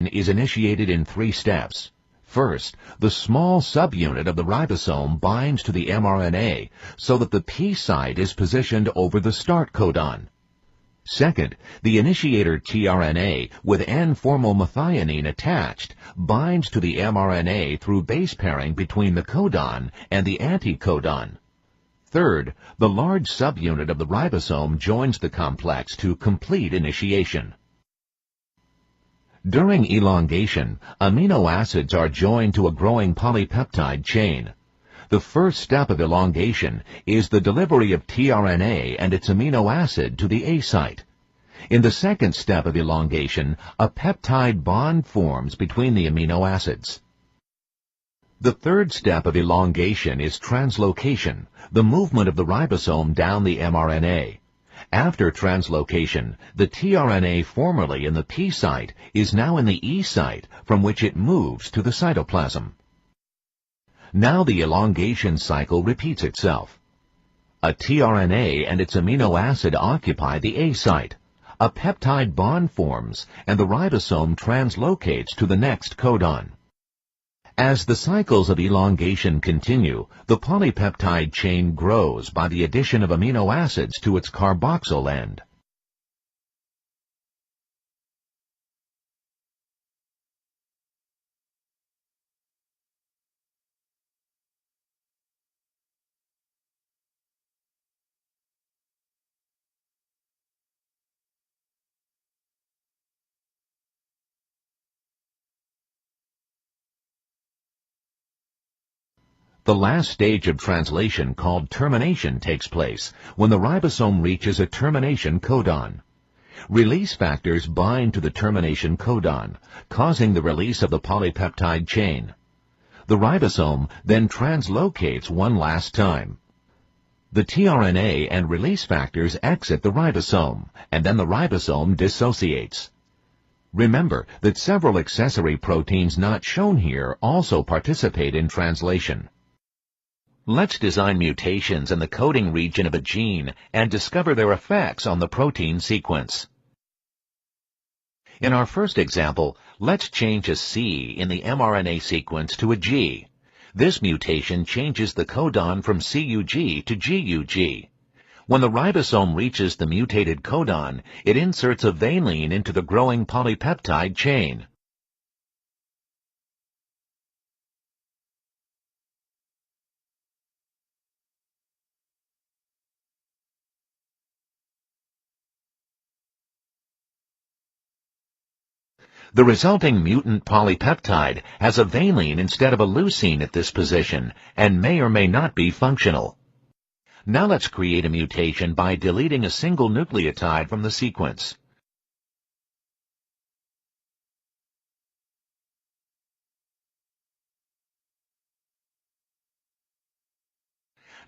is initiated in 3 steps. First, the small subunit of the ribosome binds to the mRNA so that the P site is positioned over the start codon. Second, the initiator tRNA with N-formylmethionine attached binds to the mRNA through base pairing between the codon and the anticodon. Third, the large subunit of the ribosome joins the complex to complete initiation. During elongation, amino acids are joined to a growing polypeptide chain. The first step of elongation is the delivery of tRNA and its amino acid to the A site. In the second step of elongation, a peptide bond forms between the amino acids. The third step of elongation is translocation, the movement of the ribosome down the mRNA. After translocation, the tRNA formerly in the P site is now in the E site, from which it moves to the cytoplasm. Now the elongation cycle repeats itself. A tRNA and its amino acid occupy the A site. A peptide bond forms, and the ribosome translocates to the next codon. As the cycles of elongation continue, the polypeptide chain grows by the addition of amino acids to its carboxyl end. The last stage of translation, called termination, takes place when the ribosome reaches a termination codon. Release factors bind to the termination codon, causing the release of the polypeptide chain. The ribosome then translocates one last time. The tRNA and release factors exit the ribosome, and then the ribosome dissociates. Remember that several accessory proteins not shown here also participate in translation. Let's design mutations in the coding region of a gene and discover their effects on the protein sequence. In our first example, let's change a C in the mRNA sequence to a G. This mutation changes the codon from CUG to GUG. When the ribosome reaches the mutated codon, it inserts a valine into the growing polypeptide chain. The resulting mutant polypeptide has a valine instead of a leucine at this position and may or may not be functional. Now let's create a mutation by deleting a single nucleotide from the sequence.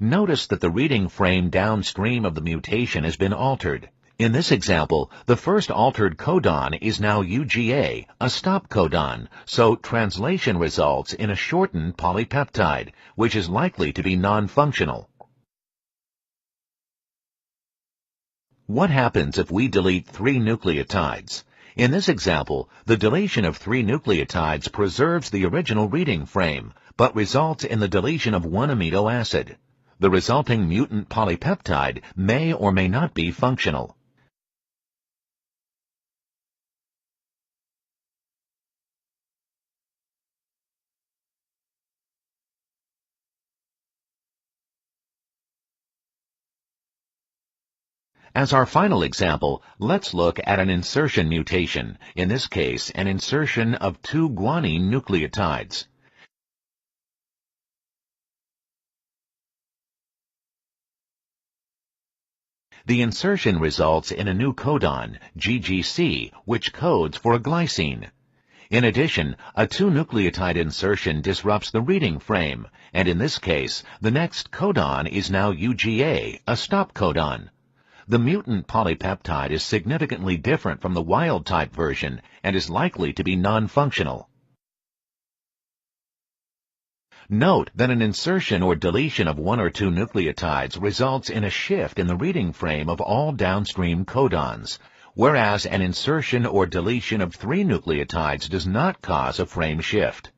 Notice that the reading frame downstream of the mutation has been altered. In this example, the first altered codon is now UGA, a stop codon, so translation results in a shortened polypeptide, which is likely to be non-functional. What happens if we delete 3 nucleotides? In this example, the deletion of 3 nucleotides preserves the original reading frame, but results in the deletion of 1 amino acid. The resulting mutant polypeptide may or may not be functional. As our final example, let's look at an insertion mutation, in this case an insertion of 2 guanine nucleotides. The insertion results in a new codon, GGC, which codes for a glycine. In addition, a 2-nucleotide insertion disrupts the reading frame, and in this case, the next codon is now UGA, a stop codon. The mutant polypeptide is significantly different from the wild-type version and is likely to be non-functional. Note that an insertion or deletion of 1 or 2 nucleotides results in a shift in the reading frame of all downstream codons. whereas an insertion or deletion of 3 nucleotides does not cause a frame shift.